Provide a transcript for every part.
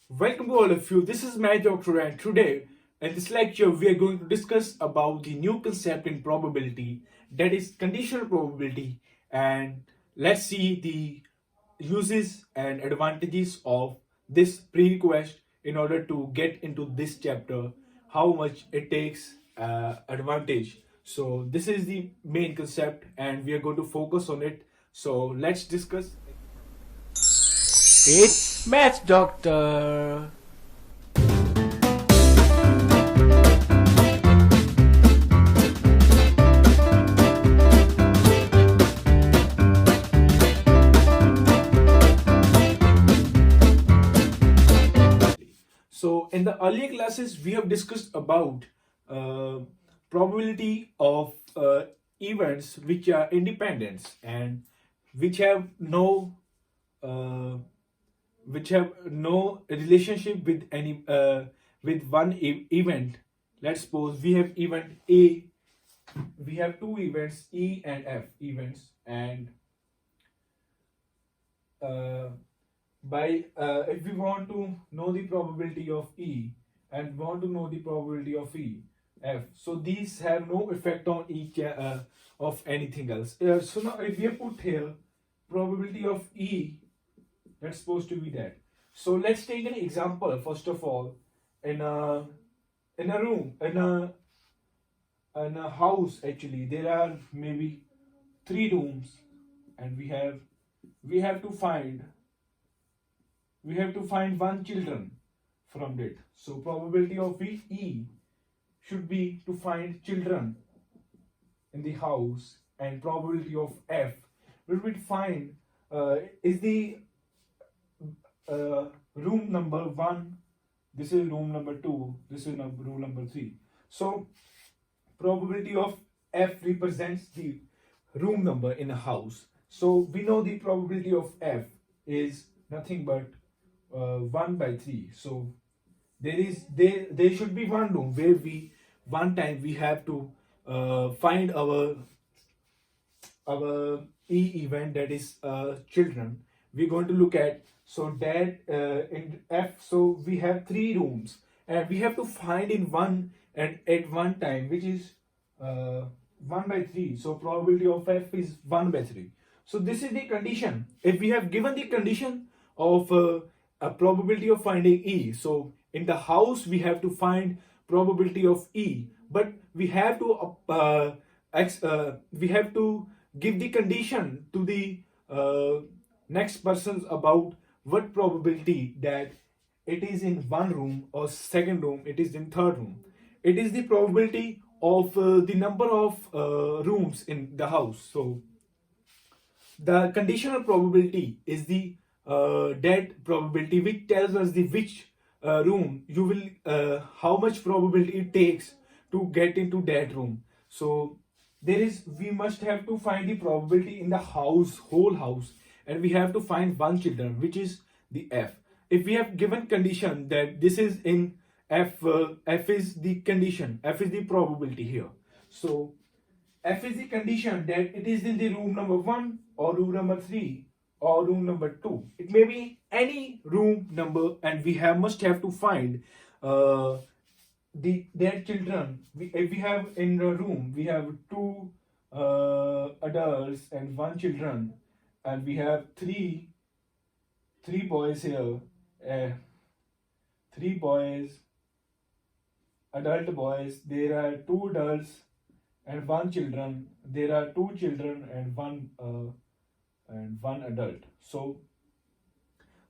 Welcome to all of you. This is my doctor, and today in this lecture we are going to discuss about the new concept in probability, that is conditional probability, and let's see the uses and advantages of this prerequisite in order to get into this chapter, how much it takes advantage. So this is the main concept and we are going to focus on it. So let's discuss. It's Math Doctor. So in the earlier classes, we have discussed about uh, probability of events which are independent and which have no uh, relationship with any with one event. Let's suppose we have event A. We have two events E and F events, and uh, by if we want to know the probability of E and want to know the probability of F, so these have no effect on each of anything else. So now if we have put here probability of E, that's supposed to be that. So let's take an example first of all. In a room, in a house, actually there are maybe three rooms, and we have to find one children from it. So probability of E should be to find children in the house, and probability of F will be to find is the room number 1, this is room number 2, this is room number 3. So probability of F represents the room number in a house. So we know the probability of F is nothing but 1 by 3. So there should be one room where one time we have to find our E event, that is children. We're going to look at, so that in F, so we have three rooms and we have to find in one and at one time, which is 1 by 3. So probability of F is 1 by 3. So this is the condition. If we have given the condition of a probability of finding E, so in the house we have to find probability of E, but we have to give the condition to the next persons about what probability that it is in one room, or second room it is in third room. It is the probability of the number of rooms in the house. So the conditional probability is the that probability which tells us the which room you will how much probability it takes to get into that room. So we must have to find the probability in the whole house, and we have to find one children, which is the F. If we have given condition that this is in F, F is the condition, F is the probability here. So F is the condition that it is in the room number 1 or room number 3 or room number 2. It may be any room number, and we must have to find their children. If we have in a room, we have two adults and one children, and we have three boys here, three boys, adult boys. There are two adults and one children. There are two children and one adult. So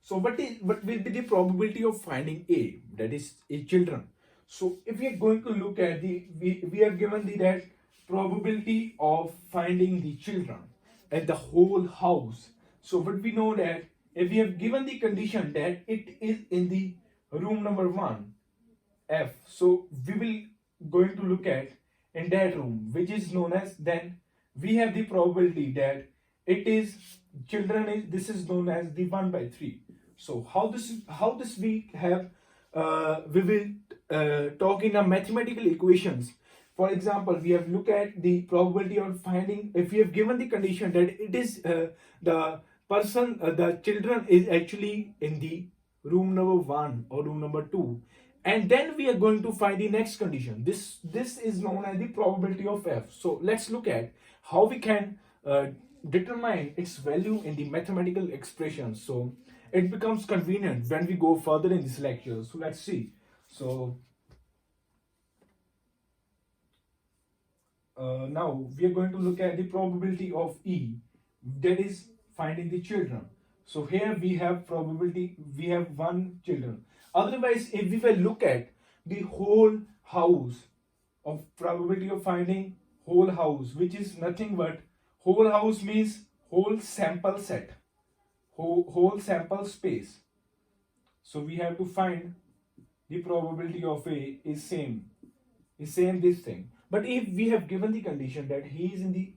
what will be the probability of finding A, that is a children? So if we are going to look at we are given that probability of finding the children at the whole house. So what we know that if we have given the condition that it is in the room number 1, F, so we will going to look at in that room, which is known as, then we have the probability that it is children is, this is known as the 1 by 3. So how this we have we will talk in a mathematical equations. For example, we have looked at the probability of finding, if we have given the condition that it is the children is actually in the room number 1 or room number 2, and then we are going to find the next condition. This is known as the probability of f. So let's look at how we can determine its value in the mathematical expression. So it becomes convenient when we go further in this lecture. So let's see. So now we are going to look at the probability of E, that is finding the children. So here we have probability, we have one children. Otherwise, if we will look at the whole house of probability of finding whole house, which is nothing but whole house means whole sample set, whole sample space. So we have to find the probability of A is same this thing. But if we have given the condition that he is in the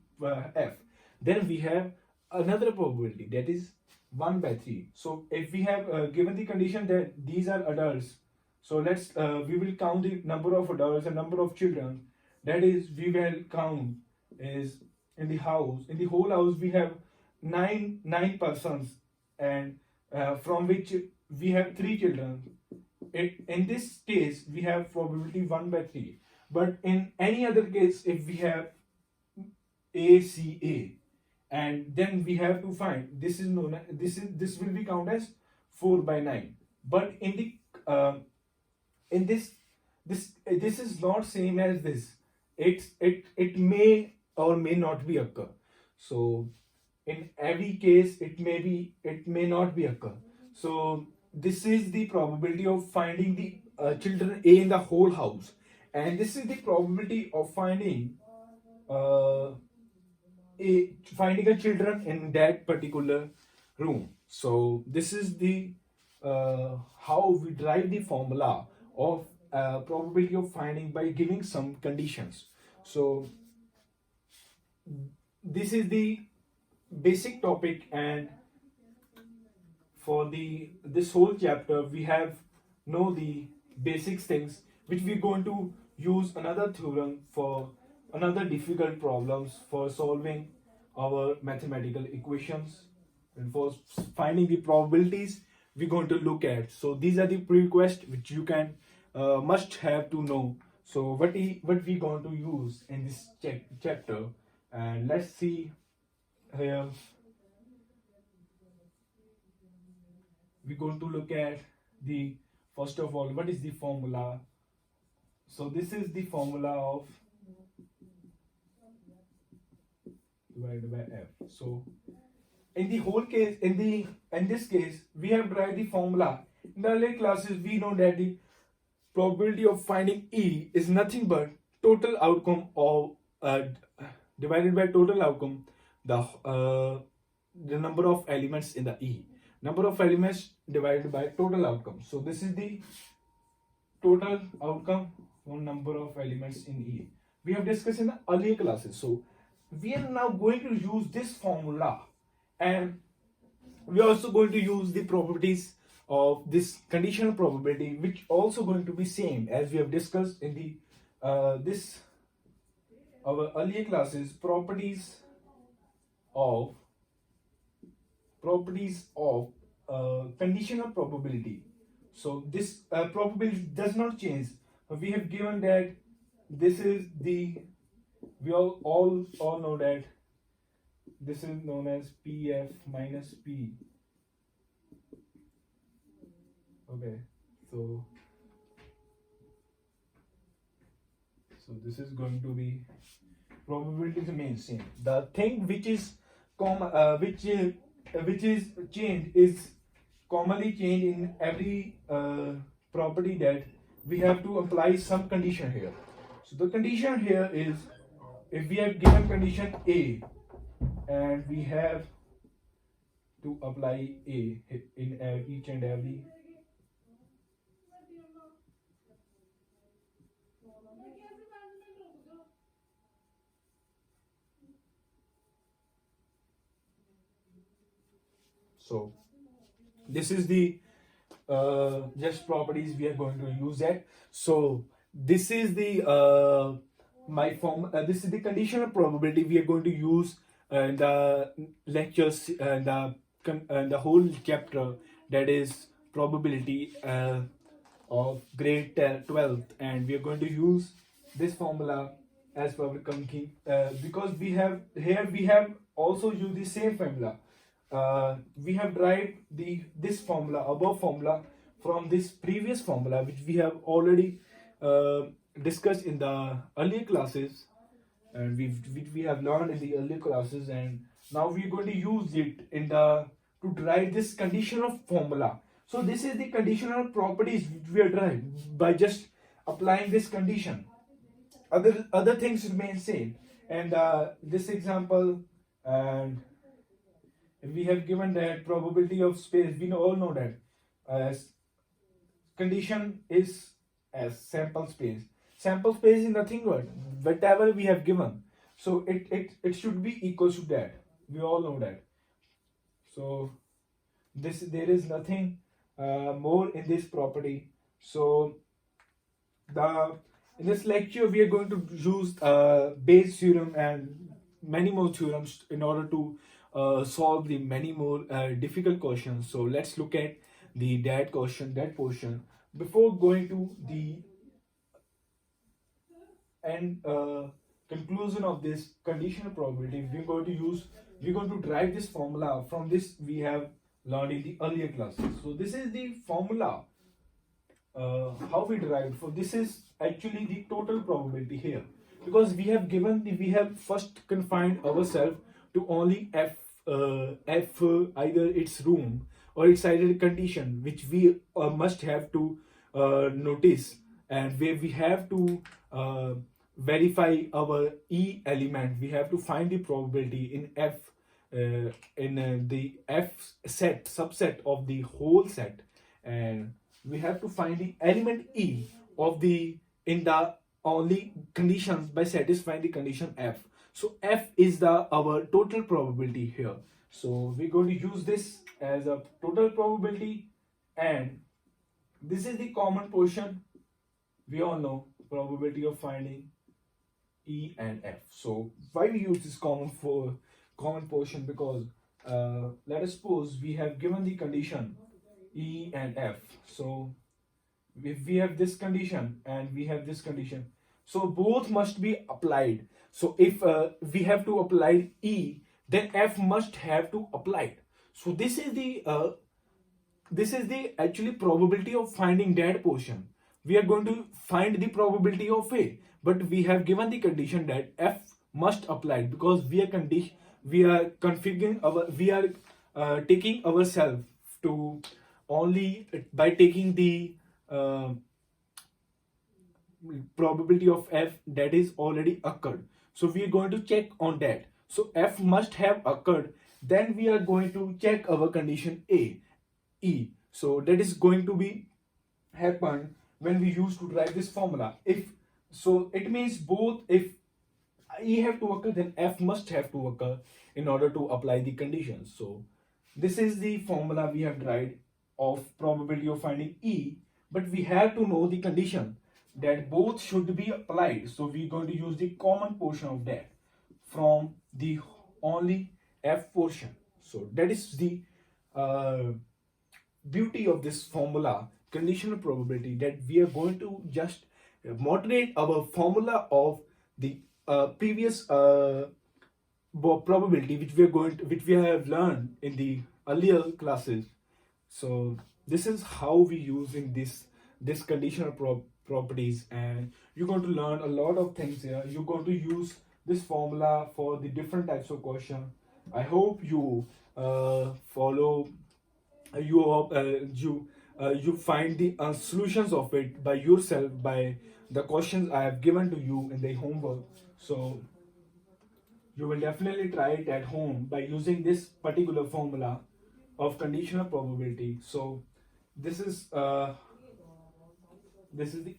F, then we have another probability, that is 1 by 3. So if we have given the condition that these are adults, so let's we will count the number of adults and number of children. That is, we will count is in the house, in the whole house we have nine persons, and from which we have 3 children. In this case we have probability 1 by 3. But in any other case, if we have ACA, and then we have to find, this is known as, this will be counted as 4 by 9. But in the in this is not same as this. It may or may not be occur. So in every case it may not be occur. So this is the probability of finding the children A in the whole house, and this is the probability of finding finding a children in that particular room. So this is the how we derive the formula of probability of finding by giving some conditions. So this is the basic topic, and for this whole chapter we have know the basic things, which we're going to use another theorem for another difficult problems for solving our mathematical equations, and for finding the probabilities we're going to look at. So these are the prerequisites which you can must have to know. So what we going to use in this chapter, and let's see here. We're going to look at the, first of all, what is the formula. So this is the formula of divided by f. So in the whole case, in this case, we have derived the formula. In the earlier classes, we know that the probability of finding E is nothing but total outcome of divided by total outcome, the number of elements in the E. Number of elements divided by total outcome. So this is the total outcome on number of elements in E. We have discussed in the earlier classes. So we are now going to use this formula, and we are also going to use the properties of this conditional probability, which also going to be same as we have discussed in the our earlier classes. Properties of conditional probability. So this probability does not change. We have given that this is the, we all know that this is known as PF minus P. Okay, so this is going to be probability remains same. The thing which is which is changed is commonly changed in every property, that we have to apply some condition here. So the condition here is, if we have given condition A, and we have to apply A in each and every. So this is the just properties we are going to use that. So this is the my form. This is the conditional probability we are going to use in the lectures and the whole chapter, that is probability of grade 12th, and we are going to use this formula as per our because we have also used the same formula. We have derived this formula, above formula, from this previous formula which we have already uh, discussed in the earlier classes, and we have learned in the earlier classes, and now we're going to use it in the to derive this conditional formula. So this is the conditional properties which we are derived by just applying this condition. Other things remain same, and this example, and we have given that probability of space. We all know that condition is as sample space. Sample space is nothing but whatever we have given. So it should be equal to that. We all know that. So this there is nothing more in this property. So the in this lecture we are going to use Bayes theorem and many more theorems in order to solve the many more difficult questions. So let's look at that portion. Before going to the end conclusion of this conditional probability, we're going to derive this formula from this we have learned in the earlier classes. So this is the formula how we derive. So this is actually the total probability here, because we have first confined ourselves to only f either its room or its either condition which we must have to notice, and where we have to verify our e element. We have to find the probability in f in the f set subset of the whole set, and we have to find the element e of the in the only conditions by satisfying the condition f. So f is the our total probability here. So we're going to use this as a total probability, and this is the common portion. We all know probability of finding e and f. So why we use this common portion? Because let us suppose we have given the condition e and f. So if we have this condition and we have this condition, so both must be applied. So if we have to apply e, then f must have to apply it. So this is the actually probability of finding that portion. We are going to find the probability of a, but we have given the condition that f must apply, because we are configuring we are taking ourselves to only by taking the probability of f that is already occurred. So we are going to check on that. So f must have occurred. Then we are going to check our condition a, e. So that is going to be happen when we use to derive this formula. If so, it means both. If e have to occur, then f must have to occur in order to apply the conditions. So this is the formula we have derived of probability of finding e, but we have to know the condition that both should be applied. So we're going to use the common portion of that from the only f portion. So that is the beauty of this formula, conditional probability, that we are going to just moderate our formula of the previous probability which we have learned in the earlier classes. So this is how we use in this conditional properties, and you're going to learn a lot of things here. You're going to use this formula for the different types of question. I hope you follow you find the solutions of it by yourself, by the questions I have given to you in the homework. So you will definitely try it at home by using this particular formula of conditional probability. So this is the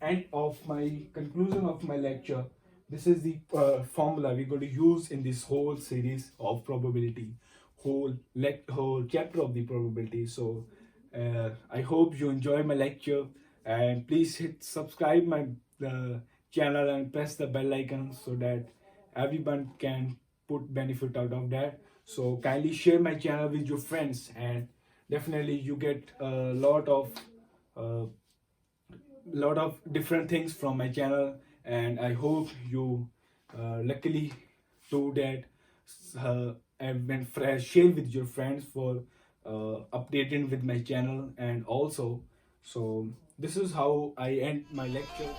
end of my conclusion of my lecture. This is the formula we're going to use in this whole series of probability, whole chapter of the probability. So I hope you enjoy my lecture, and please hit subscribe my channel and press the bell icon so that everyone can put benefit out of that. So kindly share my channel with your friends, and definitely you get a uh, lot of different things from my channel, and I hope you luckily do that, and when share with your friends for updating with my channel. And also, so this is how I end my lecture.